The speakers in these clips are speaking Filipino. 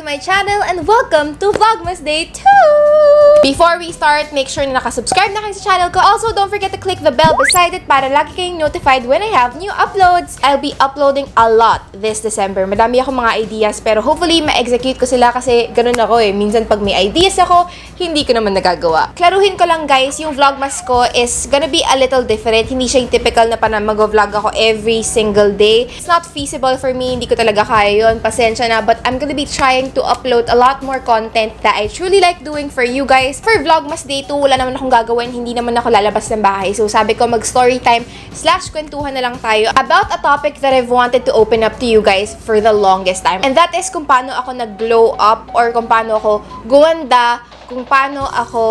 my channel and welcome to Vlogmas Day 2! Before we start, make sure na nakasubscribe na kayo sa channel ko. Also, don't forget to click the bell beside it para lagi kayong notified when I have new uploads. I'll be uploading a lot this December. Madami akong mga ideas pero hopefully ma-execute ko sila kasi ganun ako eh. Minsan pag may ideas ako, hindi ko naman nagagawa. Klaruhin ko lang guys, yung Vlogmas ko is gonna be a little different. Hindi siya yung typical na pa na mag-vlog ako every single day. It's not feasible for me. Hindi ko talaga kaya yun. Pasensya na. But I'm gonna be trying to upload a lot more content that I truly like doing for you guys. For Vlogmas Day 2, wala naman akong gagawin. Hindi naman ako lalabas ng bahay. So sabi ko mag-story time / kwentuhan na lang tayo about a topic that I've wanted to open up to you guys for the longest time. And that is kung paano ako nag-glow up or kung paano ako gumanda, kung paano ako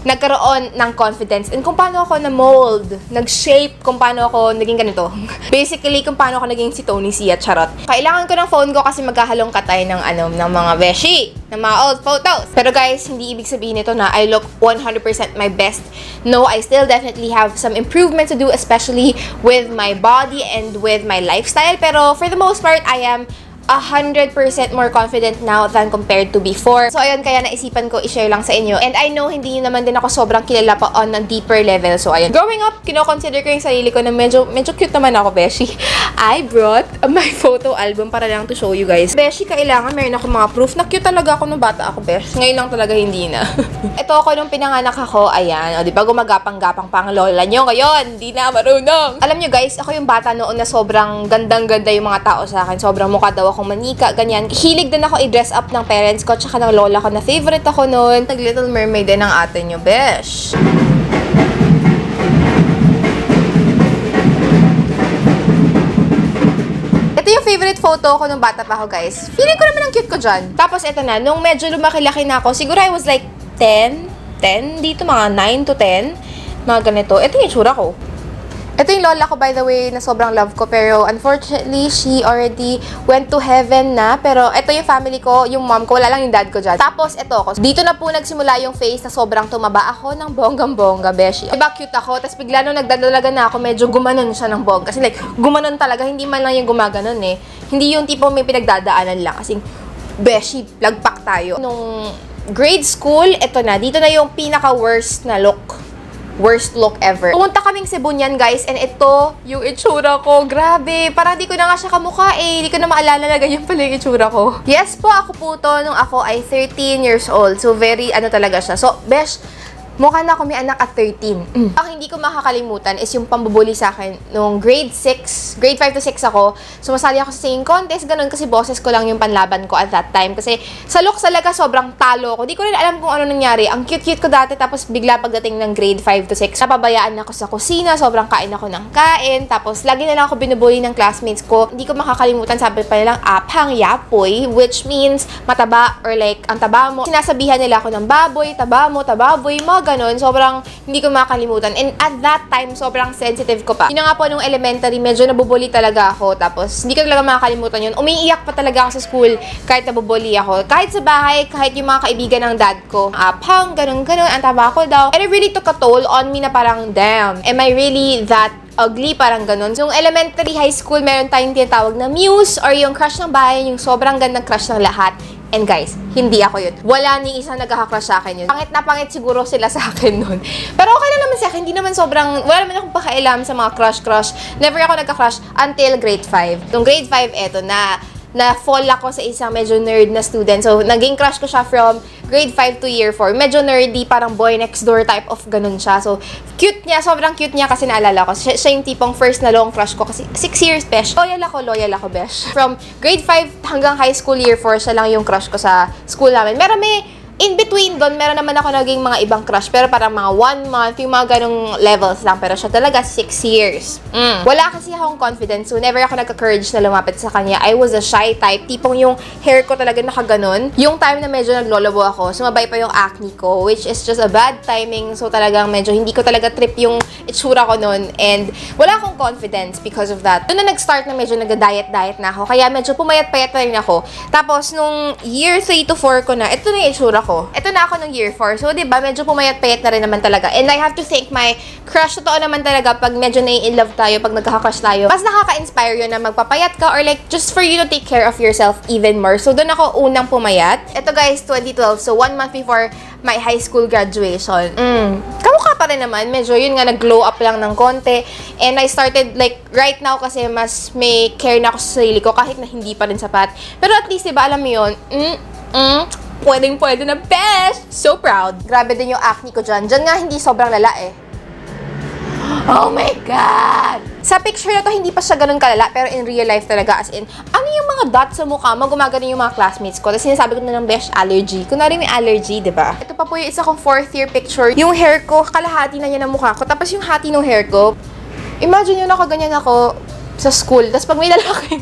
nagkaroon ng confidence, and kung paano ako na-mold, nag-shape, kung paano ako naging ganito. Basically, kung paano ako naging si Toni Sia, charot. Kailangan ko ng phone ko kasi maghahalong katay ng ng mga beshi, ng mga old photos. Pero guys, hindi ibig sabihin nito na I look 100% my best. No, I still definitely have some improvements to do, especially with my body and with my lifestyle. Pero for the most part, I am 100% more confident now than compared to before. So, ayun, kaya naisipan ko i-share lang sa inyo. And I know, hindi naman din ako sobrang kilala pa on a deeper level. So, ayun. Growing up, kino-consider ko yung sarili ko na medyo cute naman ako, beshi. I brought my photo album para lang to show you guys. Beshi, kailangan meron ako mga proof na cute talaga ako nung bata ako, besh. Ngayon lang talaga hindi na. Ito ako nung pinanganak ako, ayan. O, di ba gumagapang-gapang pang lola nyo ngayon? Hindi na marunong. Alam nyo guys, ako yung bata noon na sobrang gandang-ganda yung mga tao sa akin. Sobrang mukha daw akong manika, ganyan. Hilig din ako i-dress up ng parents ko tsaka ng lola ko na favorite ako noon. Little Mermaid din ang ate nyo, besh. Ito yung favorite photo ko nung bata pa ako, guys. Feeling ko naman ang cute ko dyan. Tapos ito na, nung medyo lumaki-laki na ako, siguro I was like 10, dito mga 9 to 10, mga ganito. Ito yung itsura ko. Ito yung lola ko, by the way, na sobrang love ko. Pero, unfortunately, she already went to heaven na. Pero, ito yung family ko, yung mom ko, wala lang yung dad ko dyan. Tapos, ito ako. Dito na po nagsimula yung face na sobrang tumaba ako ng bonggang-bongga, beshi. Diba cute ako? Tapos, bigla nung nagdadalaga na ako, medyo gumanon siya ng bongga. Kasi, like, gumanon talaga. Hindi man lang yung gumaganon, eh. Hindi yung tipo may pinagdadaanan lang. Kasi, beshi, lagpak tayo. Nung grade school, ito na. Dito na yung pinaka-worst na look. Worst look ever. Pumunta kaming Cebu niyan, guys, and ito yung itsura ko. Grabe, parang di ko na nga siya kamukha eh. Di ko na maalala na ganyan pala yung itsura ko. Yes po, ako po to nung ako ay 13 years old. So, very talaga siya. So, besh, mukha na ako may anak at 13. Ang hindi ko makakalimutan is yung pambubuli sa akin nung grade 5 to 6 ako. Sumasali ako sa singing contest, ganun, kasi boses ko lang yung panlaban ko at that time. Kasi sa looks talaga sobrang talo ko. Di ko rin alam kung ano nangyari. Ang cute-cute ko dati, tapos bigla pagdating ng grade 5 to 6, napabayaan ako sa kusina, sobrang kain ako ng kain. Tapos lagi na lang ako binubuli ng classmates ko. Hindi ko makakalimutan, sabi pa nilang apang yapoy, which means mataba or like ang taba mo. Sinasabihan nila ako ng baboy, taba mo, tababoy, mga ganun. Sobrang hindi ko makalimutan. And at that time, sobrang sensitive ko pa. Yun nga po, nung elementary, medyo nabubuli talaga ako. Tapos, hindi ko talaga makakalimutan yun. Umiiyak pa talaga ako sa school kahit nabubuli ako. Kahit sa bahay, kahit yung mga kaibigan ng dad ko. Apang, ganun, ang taba ko daw. And it really took a toll on me na parang, damn, am I really that ugly? Parang ganun. So, yung elementary, high school, meron tayong tinatawag na muse or yung crush ng bahay, yung sobrang gandang crush ng lahat. And guys, hindi ako yun. Wala ni isang nagkaka-crush sa akin yun. Pangit na pangit siguro sila sa akin nun. Pero okay lang naman sa akin. Hindi naman sobrang, wala naman akong pakailam sa mga crush. Never ako nagka-crush until grade 5. Nung grade 5, eto na-fall ako sa isang medyo nerd na student. So, naging crush ko siya from grade 5 to year 4. Medyo nerdy, parang boy next door type of ganun siya. So, cute niya. Sobrang cute niya kasi naalala ko. Siya yung tipong first na long crush ko kasi 6 years, besh. Loyal ako, besh. From grade 5 hanggang high school year 4, siya lang yung crush ko sa school namin. May in between doon, meron naman ako naging mga ibang crush, pero parang mga 1 month, yung mga ganong levels lang. Pero siya talaga 6 years. Wala kasi akong confidence, so never ako nagka-courage na lumapit sa kanya. I was a shy type. Tipong yung hair ko talaga nakaganon. Yung time na medyo naglolobo ako, sumabay pa yung acne ko, which is just a bad timing. So talagang medyo hindi ko talaga trip yung itsura ko noon. And wala akong confidence because of that. Doon na nag-start na medyo nag-diet na ako. Kaya medyo pumayat-payat na rin ako. Tapos nung year 3 to 4 ko na, ito na yung itsura ko. ako. Ito na ako ng year 4. So, di ba, medyo pumayat-payat na rin naman talaga. And I have to thank my crush. Totoo naman talaga pag medyo nai-in-love tayo, pag nagkaka-crush tayo. Mas nakaka-inspire yun na magpapayat ka or like just for you to take care of yourself even more. So, doon ako unang pumayat. Ito guys, 2012. So, 1 month before my high school graduation. Kamukha pa rin naman. Medyo yun nga, nag-glow up lang ng konti. And I started like, right now kasi mas may care na ako sa sarili ko kahit na hindi pa rin sapat. Pero at least, diba, alam mo yun, pwedeng-pwede na best! So proud. Grabe din yung acne ko dyan. Dyan nga, hindi sobrang lala eh. Oh my God! Sa picture na to, hindi pa siya ganun kalala, pero in real life talaga, as in, ano yung mga dots sa mukha mo, gumagano yung mga classmates ko. Tapos sinasabi ko na ng best allergy. Kunwari may allergy, diba? Ito pa po yung isa kong 4th year picture. Yung hair ko, kalahati na niya ng mukha ko. Tapos yung hati ng hair ko, imagine yun, nakaganyan ako sa school. Tapos pag may lalaki,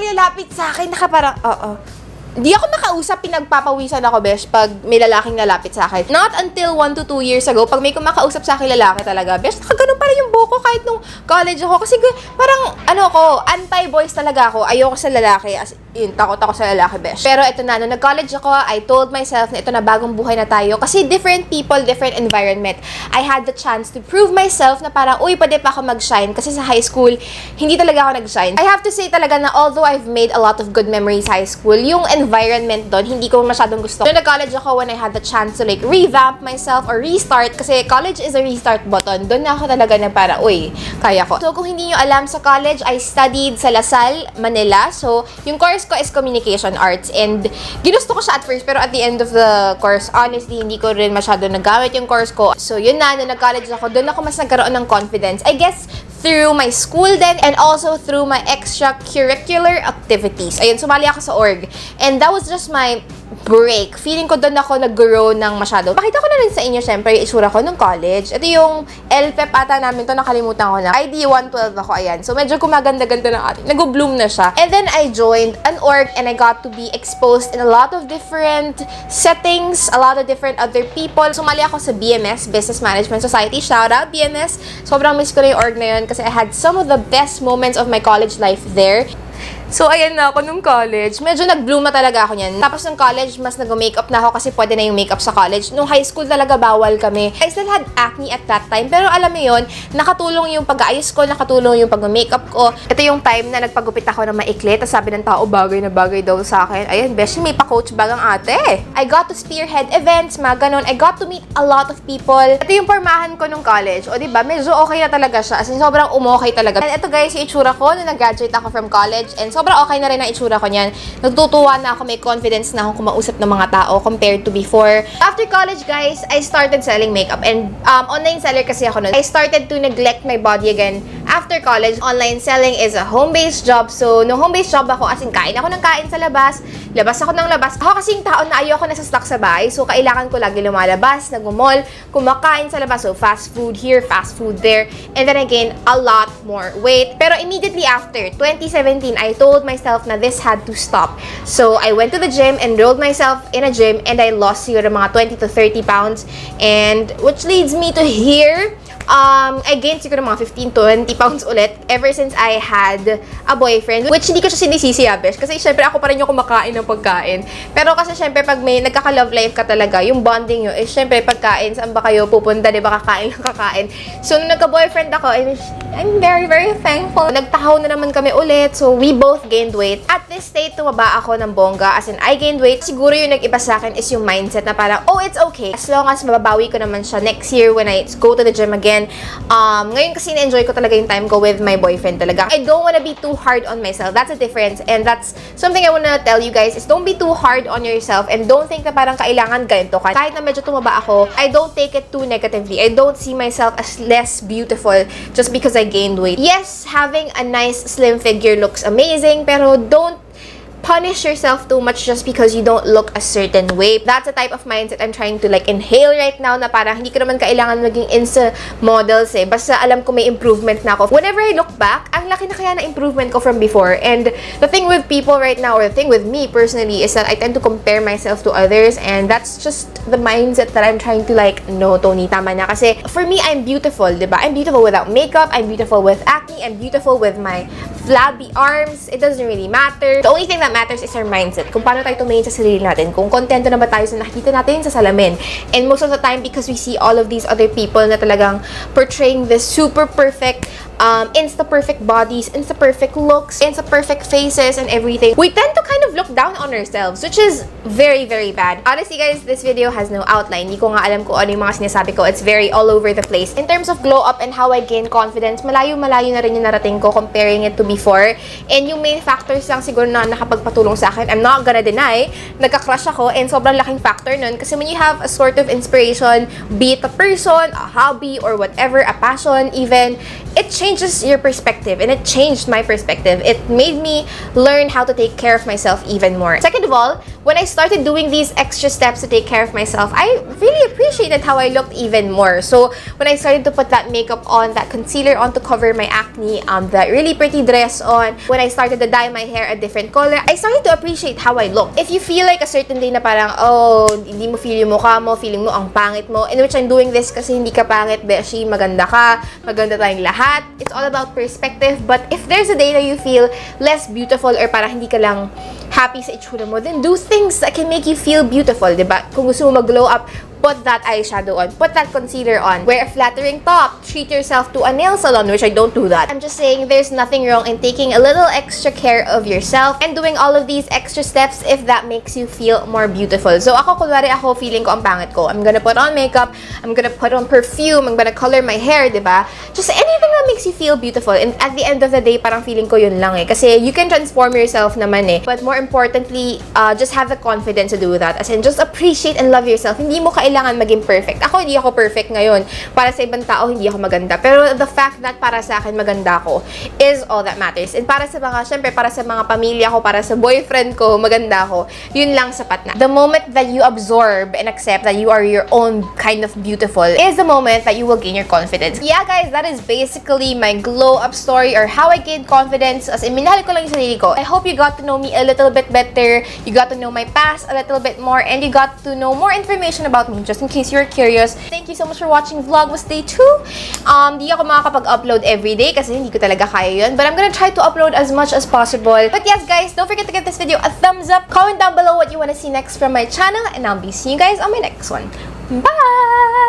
lalapit sa akin, nakaparang, Di ako makausap, pinagpapawisan ako, besh, pag may lalaking lalapit sa akin. Not until 1 to 2 years ago, pag may kumakausap sa akin lalaki talaga, besh, nakaganon pa rin yung buhok ko kahit nung college ako. Kasi parang, anti-boys talaga ako. Ayoko sa lalaki. As in, takot ako sa lalaki, besh. Pero ito na, nung nag-college ako, I told myself na ito na, bagong buhay na tayo. Kasi different people, different environment. I had the chance to prove myself na parang, uy, pwede pa ako mag-shine. Kasi sa high school, hindi talaga ako nag-shine. I have to say talaga na although I've made a lot of good memories high school, yung environment doon, hindi ko masyadong gusto. Nung nag-college ako, when I had the chance to like revamp myself or restart, kasi college is a restart button, doon na ako talaga na para, uy, kaya ko. So, kung hindi nyo alam, sa college, I studied sa Lasal, Manila. So, yung course ko is Communication Arts. And, ginusto ko siya at first, pero at the end of the course, honestly, hindi ko rin masyado nagamit yung course ko. So, yun na, nung nag-college ako, doon ako mas nagkaroon ng confidence. I guess, through my school then and also through my extracurricular activities. Ayun, sumali ako sa org. And that was just my break. Feeling ko doon ako nag-grow ng masyado. Pakita ko na rin sa inyo, syempre, yung itsura ko nung college. Ito yung LPEP ata namin to, nakalimutan ko na. ID 112 ako, ayan. So, medyo kumaganda-ganda ng ating. Nag-bloom na siya. And then, I joined an org and I got to be exposed in a lot of different settings, a lot of different other people. Sumali ako sa BMS, Business Management Society. Shout out, BMS. Sobrang miss ko na yung org na yun kasi I had some of the best moments of my college life there. So, ayan na ako nung college. Medyo nag-bloom na talaga ako niyan. Tapos nung college, mas nag-makeup na ako kasi pwede na yung makeup sa college. Nung high school talaga, bawal kami. I still had acne at that time. Pero alam mo yun, nakatulong yung pag-aayos ko, nakatulong yung pag-makeup ko. Ito yung time na nagpagupit ako ng maikli. Tapos sabi ng tao, bagay na bagay daw sa akin. Ayan, beshi, may pa-coach bagang ate. I got to spearhead events, mga ganon. I got to meet a lot of people. Ito yung pormahan ko nung college. O diba, medyo okay na talaga siya. As in, sobrang umokay talaga. And ito guys, yung itsura ko nung nag-graduate ako from college. And sobrang okay na rin ang itsura ko niyan. Natutuwa na ako, may confidence na ako kumausap ng mga tao compared to before. After college, guys, I started selling makeup. And online seller kasi ako nun. I started to neglect my body again. After college, online selling is a home-based job. So, no home-based job ako, as in kain ako ng kain sa labas. Labas ako ng labas. Ako kasing tao na ayoko na sa stuck sa bahay. So, kailangan ko lagi lumalabas, nag-mall, kumakain sa labas. So, fast food here, fast food there. And then again, a lot more weight. Pero immediately after, 2017, I told myself na this had to stop. So, I went to the gym, enrolled myself in a gym, and I lost siguro mga 20 to 30 pounds. And, which leads me to here. I gained siguro mga 15 to 20 pounds ulit ever since I had a boyfriend. Which hindi ko siya sinisisi, besh. Kasi syempre ako pa rin yung kumakain ng pagkain. Pero kasi syempre pag may nagkaka-love life ka talaga, yung bonding nyo is syempre pagkain. Saan ba kayo pupunta? Diba kakain lang kakain. So nung nagka-boyfriend ako, I'm very, very thankful. Nagtahaw na naman kami ulit. So we both gained weight. At this state, tumaba ako ng bongga. As in, I gained weight. Siguro yung nag-iba sa akin is yung mindset na parang, oh, it's okay. As long as mababawi ko naman siya next year when I go to the gym again. Ngayon kasi na-enjoy ko talaga yung time ko with my boyfriend talaga. I don't wanna be too hard on myself. That's a difference. And that's something I wanna tell you guys is don't be too hard on yourself and don't think na parang kailangan ganito ka. Kahit na medyo tumaba ako, I don't take it too negatively. I don't see myself as less beautiful just because I gained weight. Yes, having a nice slim figure looks amazing, pero don't punish yourself too much just because you don't look a certain way. That's the type of mindset I'm trying to like inhale right now na parang hindi ko naman kailangan maging Insta models eh. Basta alam ko may improvement na ako. Whenever I look back, ang laki na kaya na improvement ko from before. And the thing with people right now, or the thing with me personally, is that I tend to compare myself to others, and that's just the mindset that I'm trying to like, no, Toni, tama na. Kasi for me, I'm beautiful, diba? I'm beautiful without makeup, I'm beautiful with acne, I'm beautiful with my flabby arms. It doesn't really matter. The only thing that that matters is our mindset. Kung paano tayo tumingin sa sarili natin. Kung kontento na ba tayo sa nakikita natin sa salamin. And most of the time, because we see all of these other people na talagang portraying this super perfect, insta-perfect bodies, insta-perfect looks, insta-perfect faces, and everything, we tend to kind of look down on ourselves, which is very, very bad. Honestly, guys, this video has no outline. Hindi ko nga alam kung ano yung mga sinasabi ko. It's very all over the place. In terms of glow up and how I gain confidence, malayo-malayo na rin yung narating ko comparing it to before. And yung main factors lang siguro na nakapagpatulong sa akin, I'm not gonna deny, nagka-crush ako, and sobrang laking factor nun. Kasi when you have a sort of inspiration, be it a person, a hobby, or whatever, a passion even, it changes your perspective, and it changed my perspective. It made me learn how to take care of myself even more. Second of all, when I started doing these extra steps to take care of myself, I really appreciated how I looked even more. So when I started to put that makeup on, that concealer on to cover my acne, that really pretty dress on, when I started to dye my hair a different color, I started to appreciate how I look. If you feel like a certain day na parang, oh, hindi mo feel yung mukha mo, feeling mo ang pangit mo, in which I'm doing this kasi hindi ka pangit, beshi, maganda ka, maganda tayong lahat. It's all about perspective. But if there's a day that you feel less beautiful or parang hindi ka lang happy sa itsura mo, then do things that can make you feel beautiful, diba? Kung gusto mo mag-glow up, put that eyeshadow on, put that concealer on, wear a flattering top, treat yourself to a nail salon, which I don't do that. I'm just saying there's nothing wrong in taking a little extra care of yourself and doing all of these extra steps if that makes you feel more beautiful. So ako, kunwari ako, feeling ko ang pangit ko, I'm gonna put on makeup, I'm gonna put on perfume, I'm gonna color my hair, diba? Just anything that makes you feel beautiful. And at the end of the day, parang feeling ko yun lang eh. Kasi you can transform yourself naman eh. But more importantly, just have the confidence to do that. As in, just appreciate and love yourself. Hindi mo kailangan maging perfect. Ako, hindi ako perfect ngayon. Para sa ibang tao, hindi ako maganda. Pero the fact that para sa akin maganda ako is all that matters. And para sa mga, syempre, para sa mga pamilya ko, para sa boyfriend ko, maganda ako, yun lang sapat na. The moment that you absorb and accept that you are your own kind of beautiful is the moment that you will gain your confidence. Yeah, guys, that is basically my glow up story or how I gained confidence. As in, minahal ko lang yung sarili ko. I hope you got to know me a little bit better. You got to know my past a little bit more, and you got to know more information about me, just in case you're curious. Thank you so much for watching Vlogmas Day 2. Di ako makakapag-upload everyday kasi hindi ko talaga kaya yun. But I'm gonna try to upload as much as possible. But yes, guys, don't forget to give this video a thumbs up. Comment down below what you want to see next from my channel, and I'll be seeing you guys on my next one. Bye!